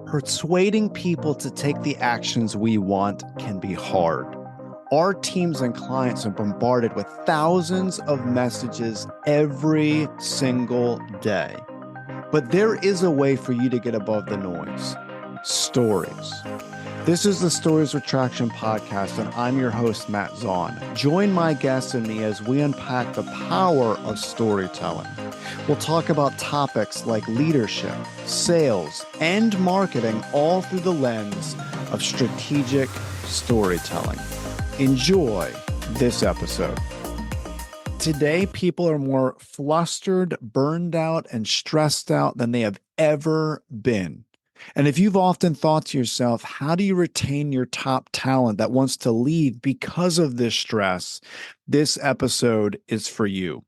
Persuading people to take the actions we want can be hard. Our teams and clients are bombarded with thousands of messages every single day. But there is a way for you to get above the noise. Stories. This is the Stories with Traction podcast, and I'm your host, Matt Zaun. Join my guests and me as we unpack the power of storytelling. We'll talk about topics like leadership, sales, and marketing, all through the lens of strategic storytelling. Enjoy this episode. Today, people are more flustered, burned out, and stressed out than they have ever been. And if you've often thought to yourself, how do you retain your top talent that wants to leave because of this stress? This episode is for you.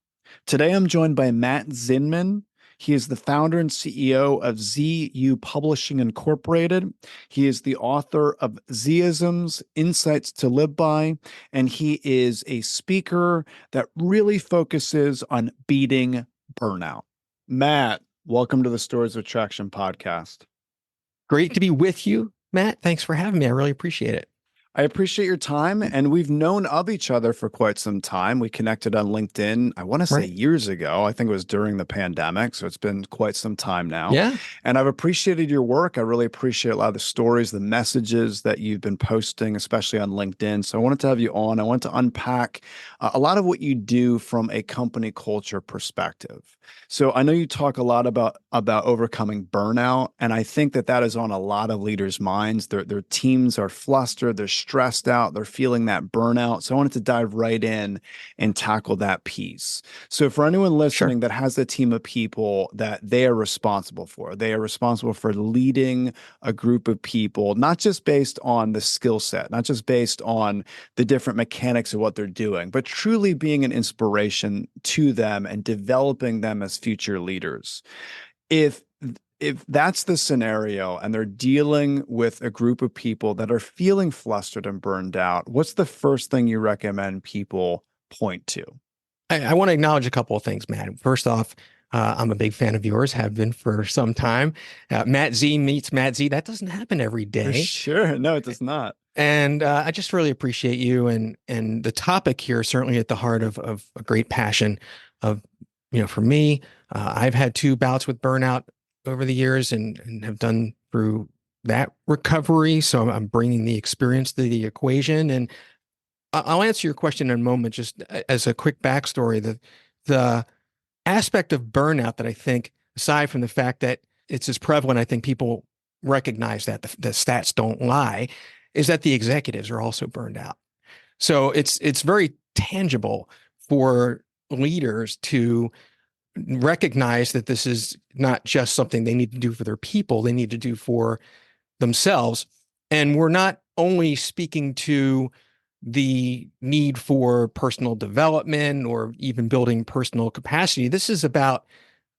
Today, I'm joined by Matt Zaun. He is the founder and CEO of ZU Publishing Incorporated. He is the author of Z-isms, Insights to Live By, and he is a speaker that really focuses on beating burnout. Matt, welcome to the Stories of Traction podcast. Great to be with you, Matt. Thanks for having me. I really appreciate it. I appreciate your time, and we've known of each other for quite some time. We connected on LinkedIn, I want to say years ago. I think it was during the pandemic, so it's been quite some time now. Yeah. And I've appreciated your work. I really appreciate a lot of the stories, the messages that you've been posting, especially on LinkedIn. So I wanted to have you on. I want to unpack a lot of what you do from a company culture perspective. So I know you talk a lot about overcoming burnout, and I think that is on a lot of leaders' minds. Their teams are flustered, they're stressed out, they're feeling that burnout. So I wanted to dive right in and tackle that piece. So for anyone listening that has a team of people that they are responsible for leading a group of people, not just based on the skill set, not just based on the different mechanics of what they're doing, but truly being an inspiration to them and developing them as future leaders. If that's the scenario and they're dealing with a group of people that are feeling flustered and burned out, what's the first thing you recommend people point to? I want to acknowledge a couple of things, Matt. First off, I'm a big fan of yours, have been for some time. Matt Z meets Matt Z. That doesn't happen every day. For sure. No, it does not. And I just really appreciate you and the topic here, certainly at the heart of a great passion of, for me, I've had 2 bouts with burnout over the years and have done through that recovery. So I'm bringing the experience to the equation. And I'll answer your question in a moment. Just as a quick backstory, the aspect of burnout that I think, aside from the fact that it's as prevalent, I think people recognize that the stats don't lie, is that the executives are also burned out. So it's very tangible for leaders to recognize that this is not just something they need to do for their people, they need to do for themselves. And we're not only speaking to the need for personal development or even building personal capacity. This is about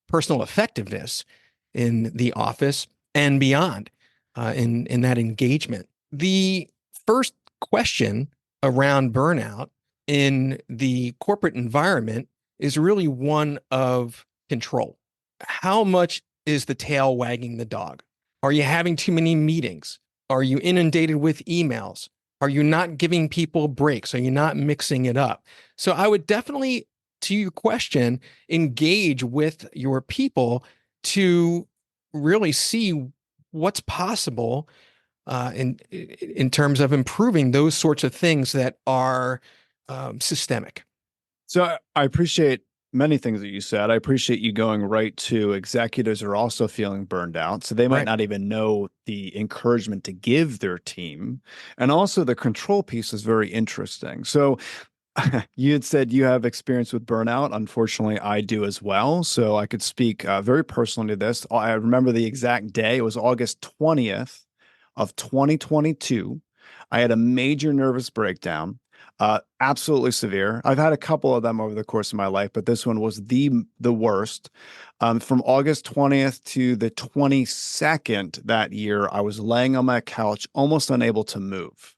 personal effectiveness in the office and beyond, in that engagement. The first question around burnout in the corporate environment is really one of control. How much is the tail wagging the dog? Are you having too many meetings? Are you inundated with emails? Are you not giving people breaks? Are you not mixing it up? So I would definitely, to your question, engage with your people to really see what's possible in terms of improving those sorts of things that are systemic. So I appreciate many things that you said. I appreciate you going right to executives are also feeling burned out. So they might not even know the encouragement to give their team. And also the control piece is very interesting. So you had said you have experience with burnout. Unfortunately, I do as well. So I could speak very personally to this. I remember the exact day. It was August 20th of 2022. I had a major nervous breakdown. Absolutely severe. I've had a couple of them over the course of my life, but this one was the worst. From August 20th to the 22nd that year, I was laying on my couch, almost unable to move.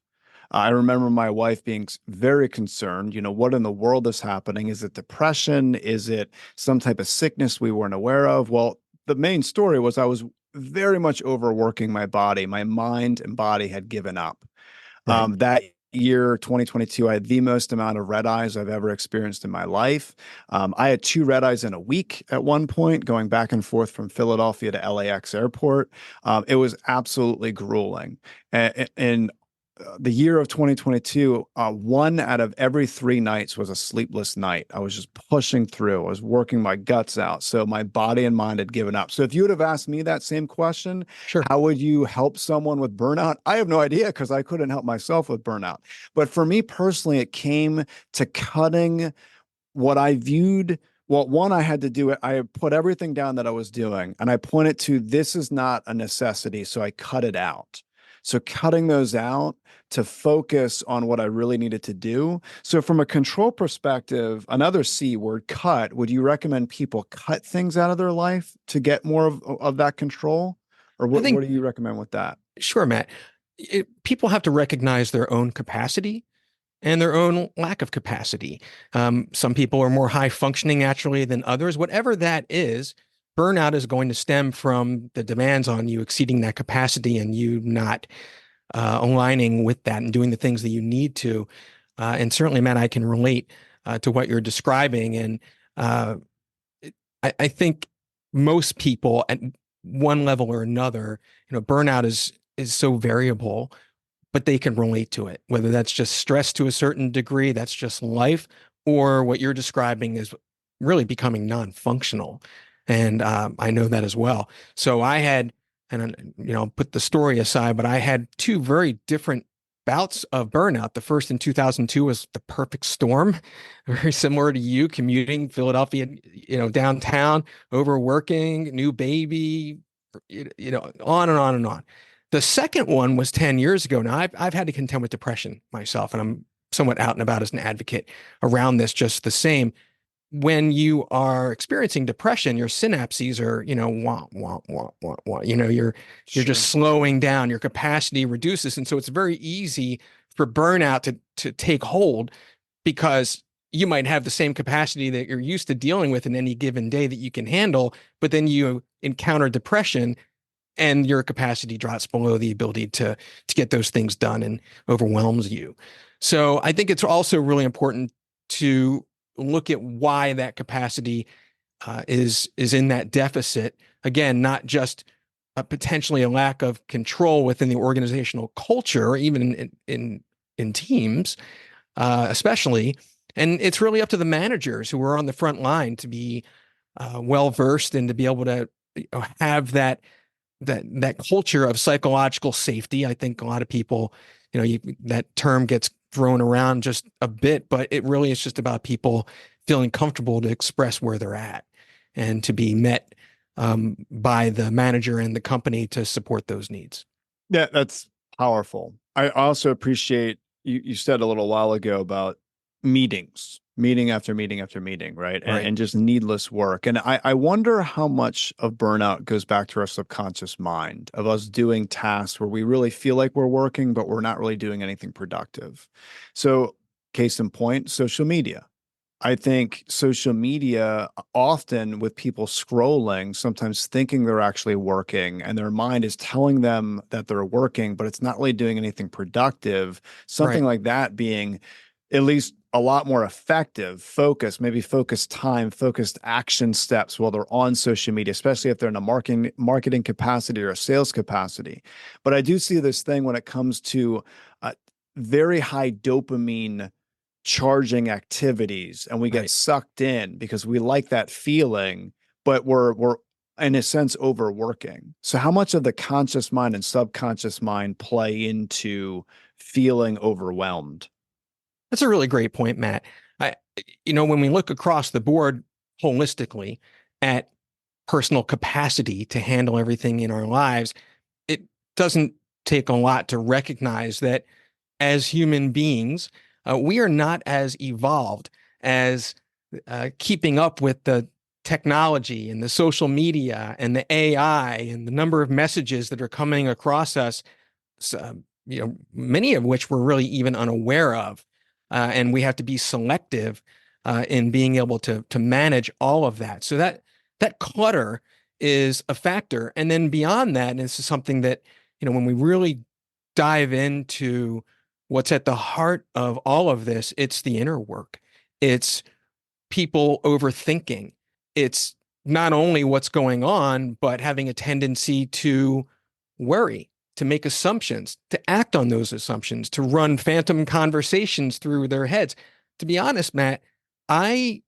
I remember my wife being very concerned. What in the world is happening? Is it depression? Is it some type of sickness we weren't aware of? Well, the main story was I was very much overworking my body. My mind and body had given up. Right. That year, 2022, I had the most amount of red eyes I've ever experienced in my life. I had 2 red eyes in a week at one point, going back and forth from Philadelphia to LAX airport. It was absolutely grueling. And the year of 2022, 1 out of every 3 nights was a sleepless night. I was just pushing through. I was working my guts out. So my body and mind had given up. So if you would have asked me that same question, Sure. how would you help someone with burnout? I have no idea because I couldn't help myself with burnout. But for me personally, it came to cutting what I viewed. Well, one, I had to do it. I put everything down that I was doing and I pointed to this is not a necessity. So I cut it out. So cutting those out to focus on what I really needed to do. So from a control perspective, another C word, cut, would you recommend people cut things out of their life to get more of that control? Or I what think, do you recommend with that? sure, Matt. People have to recognize their own capacity and their own lack of capacity. Some people are more high functioning naturally than others. Whatever that is, burnout is going to stem from the demands on you exceeding that capacity and you not aligning with that and doing the things that you need to. And certainly, Matt, I can relate to what you're describing. And uh, I think most people at one level or another, burnout is so variable, but they can relate to it, whether that's just stress to a certain degree, that's just life, or what you're describing is really becoming non-functional. And I know that as well. So I had, and put the story aside, but I had 2 very different bouts of burnout. The first in 2002 was the perfect storm, very similar to you, commuting Philadelphia, downtown, overworking, new baby, on and on and on. The second one was 10 years ago. Now, I've had to contend with depression myself, and I'm somewhat out and about as an advocate around this just the same. When you are experiencing depression, your synapses are, wah, wah, wah, wah, wah. You're Sure. just slowing down, your capacity reduces. And so it's very easy for burnout to take hold because you might have the same capacity that you're used to dealing with in any given day that you can handle, but then you encounter depression and your capacity drops below the ability to get those things done and overwhelms you. So I think it's also really important to look at why that capacity is in that deficit. Again, not just potentially a lack of control within the organizational culture, even in teams, especially. And it's really up to the managers who are on the front line to be well versed and to be able to have that culture of psychological safety. I think a lot of people, that term gets thrown around just a bit, but it really is just about people feeling comfortable to express where they're at and to be met by the manager and the company to support those needs. Yeah, that's powerful. I also appreciate you said a little while ago about meetings, meeting after meeting after meeting, right? Right. And just needless work. And I wonder how much of burnout goes back to our subconscious mind of us doing tasks where we really feel like we're working, but we're not really doing anything productive. So, case in point, social media. I think social media often with people scrolling, sometimes thinking they're actually working and their mind is telling them that they're working, but it's not really doing anything productive. Something Right. like that being at least a lot more effective, focus, maybe focused time, focused action steps while they're on social media, especially if they're in a marketing capacity or a sales capacity. But I do see this thing when it comes to very high dopamine charging activities and we get Right. sucked in because we like that feeling, but we're in a sense overworking. So how much of the conscious mind and subconscious mind play into feeling overwhelmed? That's a really great point, Matt. I, when we look across the board holistically at personal capacity to handle everything in our lives, it doesn't take a lot to recognize that as human beings, we are not as evolved as keeping up with the technology and the social media and the AI and the number of messages that are coming across us, many of which we're really even unaware of. And we have to be selective in being able to manage all of that. So that clutter is a factor. And then beyond that, and this is something that, when we really dive into what's at the heart of all of this, it's the inner work. It's people overthinking. It's not only what's going on, but having a tendency to worry, to make assumptions, to act on those assumptions, to run phantom conversations through their heads. To be honest, Matt, I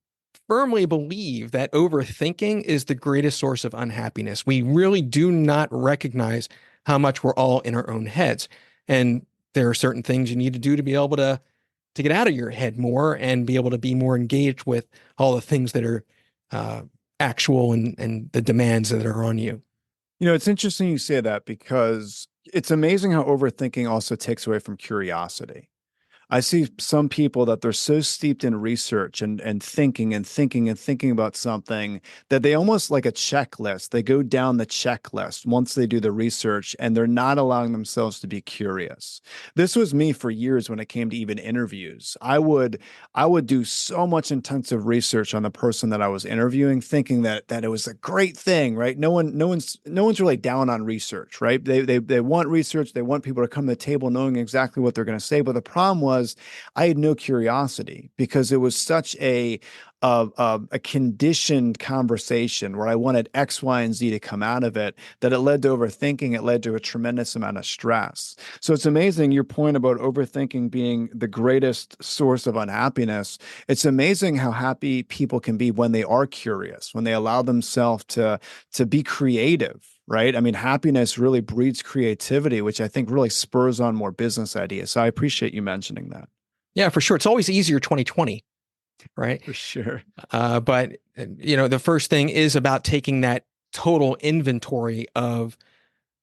firmly believe that overthinking is the greatest source of unhappiness. We really do not recognize how much we're all in our own heads. And there are certain things you need to do to be able to get out of your head more and be able to be more engaged with all the things that are actual and the demands that are on you. It's interesting you say that because it's amazing how overthinking also takes away from curiosity. I see some people that they're so steeped in research and thinking and thinking and thinking about something that they almost like a checklist. They go down the checklist once they do the research and they're not allowing themselves to be curious. This was me for years when it came to even interviews. I would do so much intensive research on the person that I was interviewing, thinking that it was a great thing, right? No one's really down on research, right? They want research, they want people to come to the table knowing exactly what they're going to say. But the problem was I had no curiosity because it was such a conditioned conversation where I wanted X, Y, and Z to come out of it that it led to overthinking. It led to a tremendous amount of stress. So it's amazing your point about overthinking being the greatest source of unhappiness. It's amazing how happy people can be when they are curious, when they allow themselves to be creative. Right. I mean, happiness really breeds creativity, which I think really spurs on more business ideas. So I appreciate you mentioning that. Yeah, for sure. It's always easier 2020, right? For sure. But the first thing is about taking that total inventory of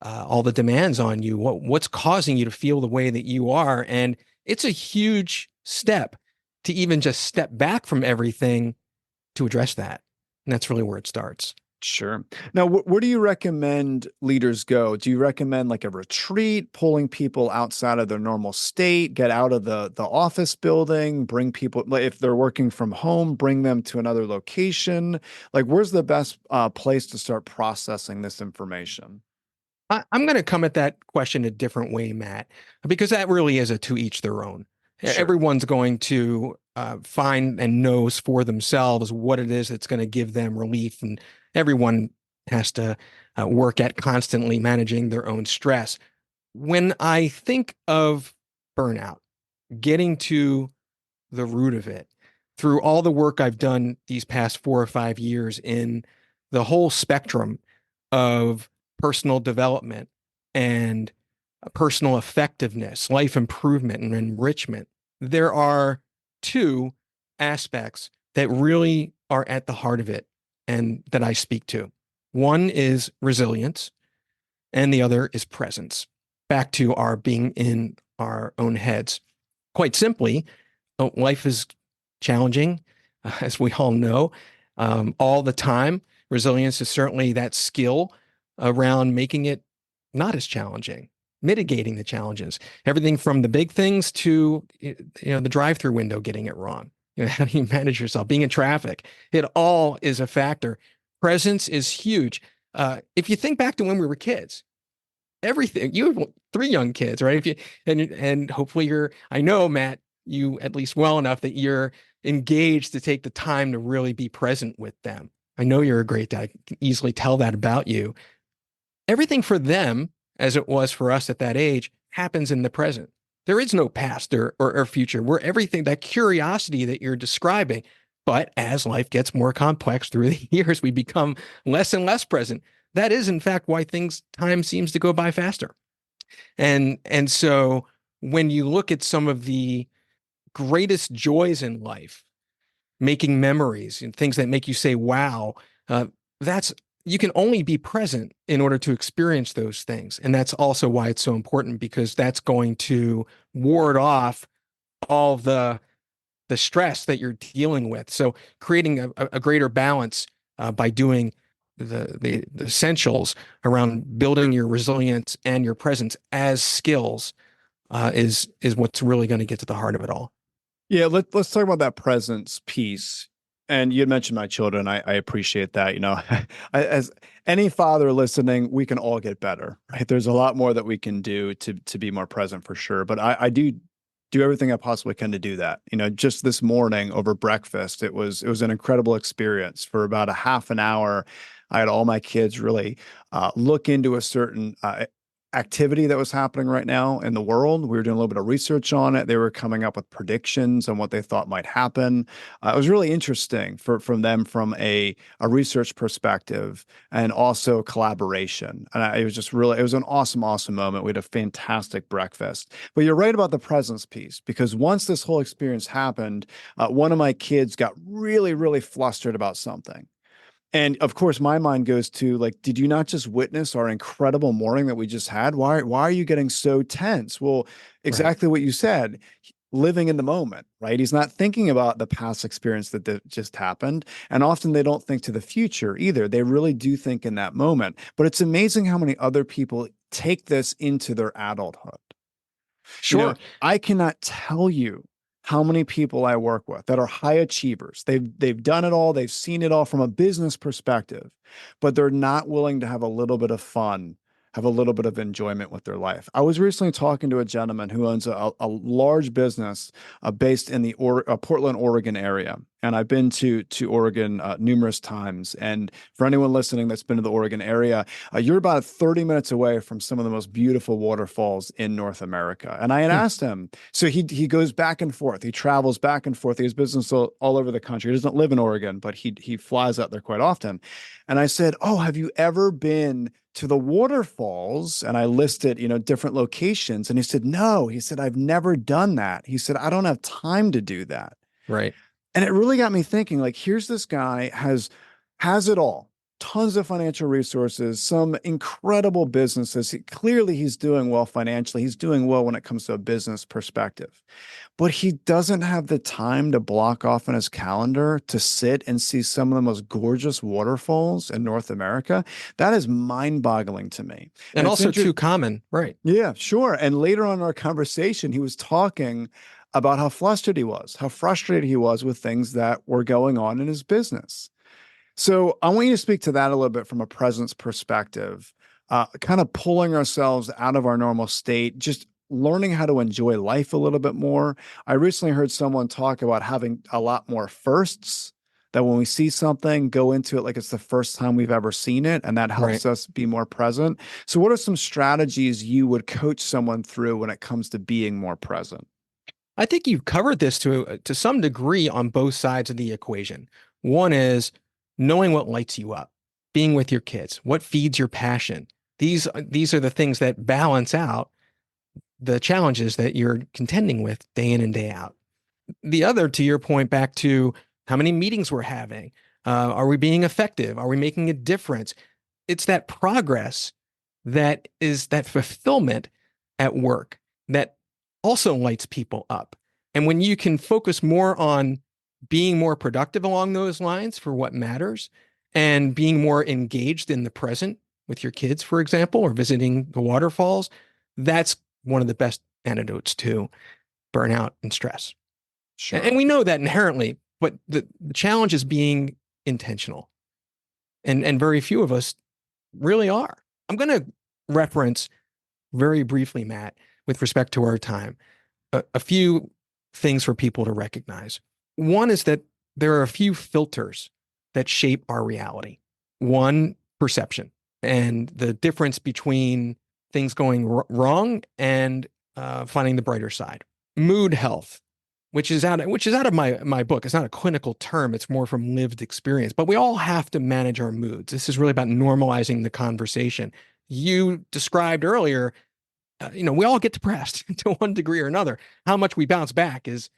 all the demands on you. What's causing you to feel the way that you are? And it's a huge step to even just step back from everything to address that. And that's really where it starts. Sure. Now, where do you recommend leaders go? Do you recommend like a retreat, pulling people outside of their normal state, get out of the office building, bring people, like if they're working from home, bring them to another location? Like, where's the best place to start processing this information? I'm going to come at that question a different way, Matt, because that really is a to each their own. Sure. Everyone's going to find and knows for themselves what it is that's going to give them relief, and everyone has to work at constantly managing their own stress. When I think of burnout, getting to the root of it, through all the work I've done these past 4 or 5 years in the whole spectrum of personal development and personal effectiveness, life improvement, and enrichment, there are two aspects that really are at the heart of it and that I speak to. One is resilience, and the other is presence. Back to our being in our own heads. Quite simply, life is challenging, as we all know, all the time. Resilience is certainly that skill around making it not as challenging, mitigating the challenges. Everything from the big things to the drive-through window getting it wrong. How do you manage yourself? Being in traffic, it all is a factor. Presence is huge. If you think back to when we were kids, everything you have 3 young kids, right? If you and hopefully I know, Matt, you at least well enough that you're engaged to take the time to really be present with them. I know you're a great dad. I can easily tell that about you. Everything for them, as it was for us at that age, happens in the present. There is no past or future. We're everything, that curiosity that you're describing. But as life gets more complex through the years, we become less and less present. That is, in fact, why time seems to go by faster. And so when you look at some of the greatest joys in life, making memories and things that make you say, wow, that's you can only be present in order to experience those things. And that's also why it's so important, because that's going to ward off all the stress that you're dealing with. So creating a greater balance by doing the essentials around building your resilience and your presence as skills is what's really going to get to the heart of it all. Yeah, let's talk about that presence piece. And you had mentioned my children. I appreciate that. As any father listening, we can all get better, right? There's a lot more that we can do to be more present for sure. But I do everything I possibly can to do that. Just this morning over breakfast, it was an incredible experience. For about a half an hour, I had all my kids really look into a certain activity that was happening right now in the world. We were doing a little bit of research on it. They were coming up with predictions on what they thought might happen. It was really interesting from them from a research perspective and also collaboration. And it was just really, it was an awesome moment. We had a fantastic breakfast. But you're right about the presence piece, because once this whole experience happened, one of my kids got really flustered about something. And of course, my mind goes to, like, did you not just witness our incredible morning that we just had? Why are you getting so tense? Well, Right. exactly what you said, living in the moment, right? He's not thinking about the past experience that just happened. And often they don't think to the future either. They really do think in that moment. But it's amazing how many other people take this into their adulthood. You know, Sure. I cannot tell you how many people I work with that are high achievers. They've done it all, they've seen it all from a business perspective, but they're not willing to have a little bit of fun, have a little bit of enjoyment with their life. I was recently talking to a gentleman who owns a large business based in the Portland, Oregon area. And I've been to Oregon numerous times. And for anyone listening that's been to the Oregon area, you're about 30 minutes away from some of the most beautiful waterfalls in North America. And I had Hmm. asked him, so he goes back and forth. He travels back and forth. He has business all over the country. He doesn't live in Oregon, but he flies out there quite often. And I said, "Oh, have you ever been to the waterfalls?" And I listed, different locations. And he said, "No." He said, "I've never done that." He said, "I don't have time to do that." Right. And it really got me thinking, like, here's this guy has it all, tons of financial resources, some incredible businesses. Clearly he's doing well financially. He's doing well when it comes to a business perspective, but he doesn't have the time to block off in his calendar to sit and see some of the most gorgeous waterfalls in North America. That is mind-boggling to me. And And it's also interesting. too common. Right. Yeah, sure. And later on in our conversation, he was talking about how flustered he was, how frustrated he was with things that were going on in his business. So I want you to speak to that a little bit from a presence perspective, kind of pulling ourselves out of our normal state, just learning how to enjoy life a little bit more. I recently heard someone talk about having a lot more firsts, that when we see something, go into it like it's the first time we've ever seen it, and that Right. helps us be more present. So, what are some strategies you would coach someone through when it comes to being more present? I think you've covered this to some degree on both sides of the equation. One is knowing what lights you up, being with your kids, what feeds your passion. These are the things that balance out the challenges that you're contending with day in and day out. The other, to your point, back to how many meetings we're having. Are we being effective? Are we making a difference? It's that progress that is that fulfillment at work that also lights people up. And when you can focus more on being more productive along those lines for what matters and being more engaged in the present with your kids, for example, or visiting the waterfalls, that's one of the best antidotes to burnout and stress. And Sure. we know that inherently, but the challenge is being intentional. And very few of us really are. I'm going to reference very briefly, Matt, with respect to our time, a few things for people to recognize. One is that there are a few filters that shape our reality. One, perception, and the difference between things going wrong and finding the brighter side. Mood health, which is out of my book. It's not a clinical term. It's more from lived experience. But we all have to manage our moods. This is really about normalizing the conversation. You described earlier, we all get depressed to one degree or another. How much we bounce back is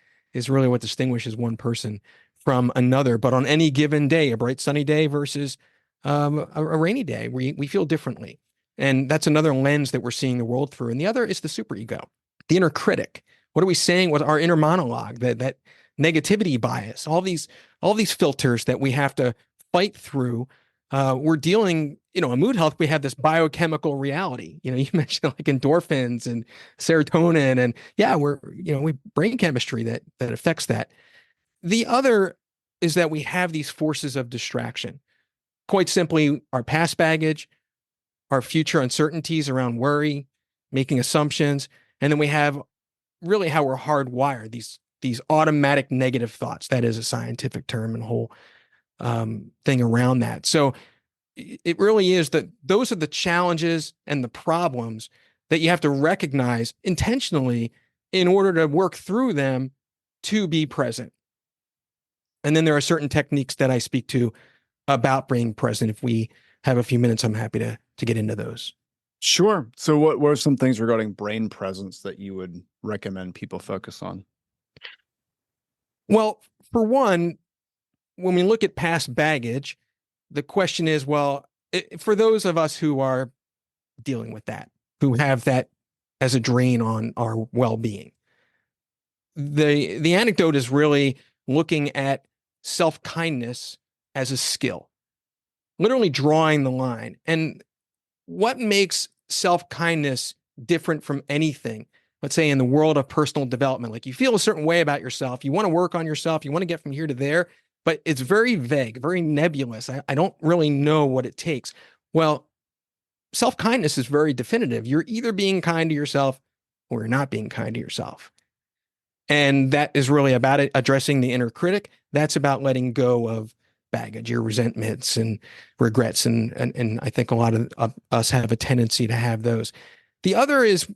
really what distinguishes one person from another. But on any given day, a bright sunny day versus a rainy day, we feel differently. And that's another lens that we're seeing the world through. And the other is the superego, the inner critic. What are we saying with our inner monologue? That negativity bias, all these filters that we have to fight through. We're dealing, a mood health. We have this biochemical reality. You mentioned like endorphins and serotonin, and yeah, we brain chemistry that affects that. The other is that we have these forces of distraction. Quite simply, our past baggage, our future uncertainties around worry, making assumptions, and then we have really how we're hardwired, these automatic negative thoughts. That is a scientific term and whole thing around that. So it really is that those are the challenges and the problems that you have to recognize intentionally in order to work through them to be present. And then there are certain techniques that I speak to about being present. If we have a few minutes, I'm happy to get into those. Sure. So what are some things regarding brain presence that you would recommend people focus on? Well, for one, when we look at past baggage, the question is, well, for those of us who are dealing with that, who have that as a drain on our well-being, the anecdote is really looking at self-kindness as a skill, literally drawing the line. And what makes self-kindness different from anything, let's say in the world of personal development? Like, you feel a certain way about yourself, you want to work on yourself, you want to get from here to there, but it's very vague, very nebulous. I don't really know what it takes. Well, self-kindness is very definitive. You're either being kind to yourself or you're not being kind to yourself. And that is really about it, addressing the inner critic. That's about letting go of baggage, your resentments and regrets. And I think a lot of us have a tendency to have those. The other is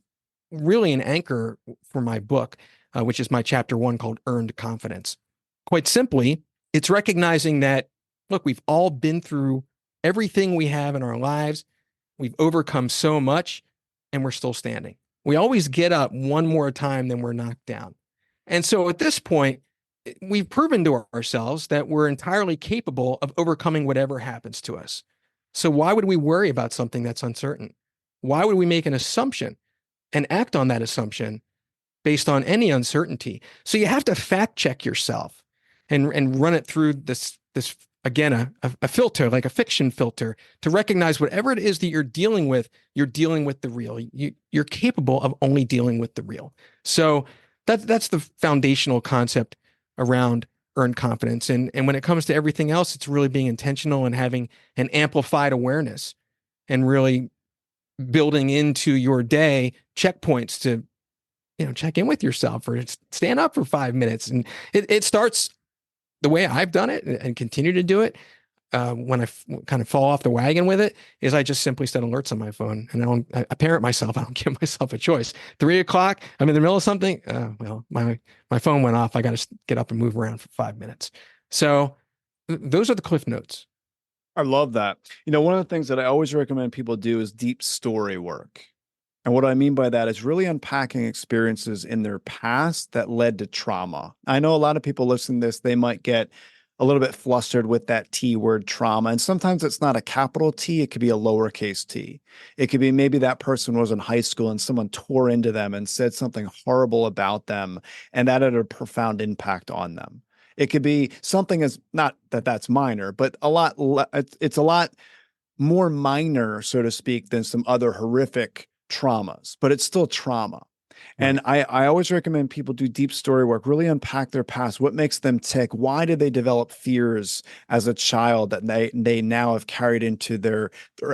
really an anchor for my book, which is my chapter 1 called Earned Confidence. Quite simply, it's recognizing that, look, we've all been through everything we have in our lives. We've overcome so much and we're still standing. We always get up one more time than we're knocked down. And so at this point, we've proven to ourselves that we're entirely capable of overcoming whatever happens to us. So why would we worry about something that's uncertain? Why would we make an assumption and act on that assumption based on any uncertainty? So you have to fact check yourself and run it through this again, a filter, like a fiction filter, to recognize whatever it is that you're dealing with the real. You're capable of only dealing with the real. So that's the foundational concept around earned confidence. And when it comes to everything else, it's really being intentional and having an amplified awareness and really building into your day checkpoints to, check in with yourself or stand up for 5 minutes. And it starts the way I've done it and continue to do it. When I kind of fall off the wagon with it, is I just simply set alerts on my phone, and I parent myself. I don't give myself a choice. 3 o'clock, I'm in the middle of something. Well, my phone went off. I got to get up and move around for 5 minutes. So those are the cliff notes. I love that. One of the things that I always recommend people do is deep story work. And what I mean by that is really unpacking experiences in their past that led to trauma. I know a lot of people listening to this, they might get a little bit flustered with that T word, trauma. And sometimes it's not a capital T, it could be a lowercase t. It could be maybe that person was in high school and someone tore into them and said something horrible about them, and that had a profound impact on them. It could be something as, not that that's minor, but it's a lot more minor, so to speak, than some other horrific traumas, but it's still trauma. And I always recommend people do deep story work, really unpack their past. What makes them tick? Why did they develop fears as a child that they now have carried into their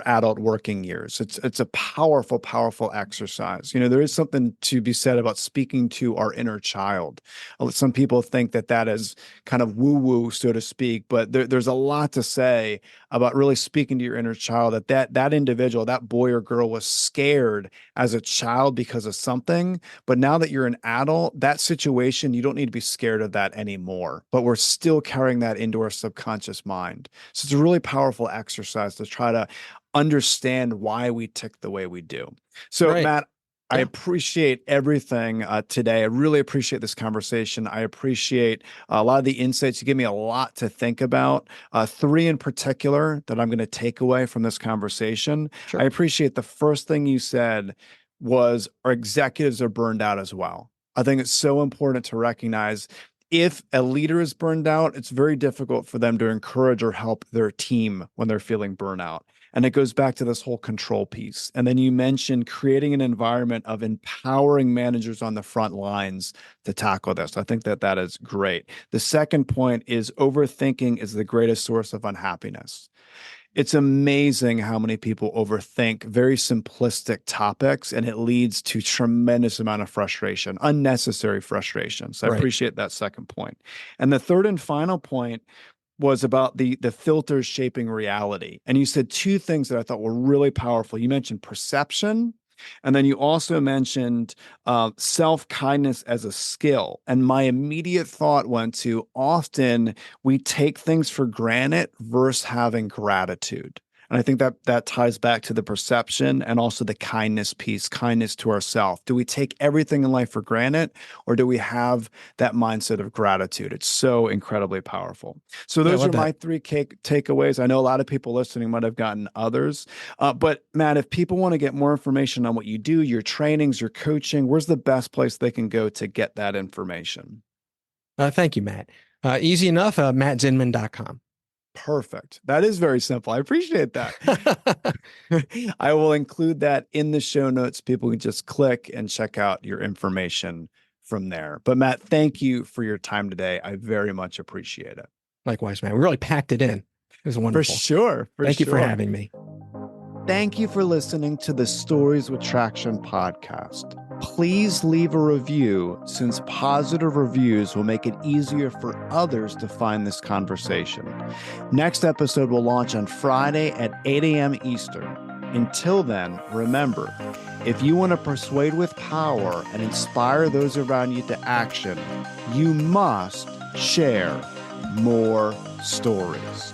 adult working years? It's a powerful, powerful exercise. There is something to be said about speaking to our inner child. Some people think that is kind of woo-woo, so to speak, but there's a lot to say about really speaking to your inner child, that individual, that boy or girl was scared as a child because of something. But now that you're an adult, that situation, you don't need to be scared of that anymore. But we're still carrying that into our subconscious mind. So it's a really powerful exercise to try to understand why we tick the way we do. So, Right. Matt, I appreciate everything today. I really appreciate this conversation. I appreciate a lot of the insights. You give me a lot to think about. 3 in particular that I'm going to take away from this conversation. Sure. I appreciate the first thing you said was our executives are burned out as well. I think it's so important to recognize if a leader is burned out, it's very difficult for them to encourage or help their team when they're feeling burnout. And it goes back to this whole control piece. And then you mentioned creating an environment of empowering managers on the front lines to tackle this. I think that that is great. The second point is overthinking is the greatest source of unhappiness. It's amazing how many people overthink very simplistic topics, and it leads to tremendous amount of frustration, unnecessary frustration. So I Right. appreciate that second point. And the third and final point was about the filters shaping reality. And you said two things that I thought were really powerful. You mentioned perception, and then you also mentioned self-kindness as a skill. And my immediate thought went to often we take things for granted versus having gratitude. And I think that that ties back to the perception and also the kindness piece, kindness to ourselves. Do we take everything in life for granted, or do we have that mindset of gratitude? It's so incredibly powerful. So Yeah, I those love are that. my three takeaways. I know a lot of people listening might have gotten others. But Matt, if people want to get more information on what you do, your trainings, your coaching, where's the best place they can go to get that information? Thank you, Matt. Easy enough, mattzinman.com. Perfect. That is very simple. I appreciate that. I will include that in the show notes. People can just click and check out your information from there. But Matt, thank you for your time today. I very much appreciate it. Likewise, man. We really packed it in. It was For wonderful. sure. Thank you for sure. having me. Thank you for listening to the Stories with Traction podcast. Please leave a review, since positive reviews will make it easier for others to find this conversation. Next episode will launch on Friday at 8 a.m. Eastern. Until then, remember, if you want to persuade with power and inspire those around you to action, you must share more stories.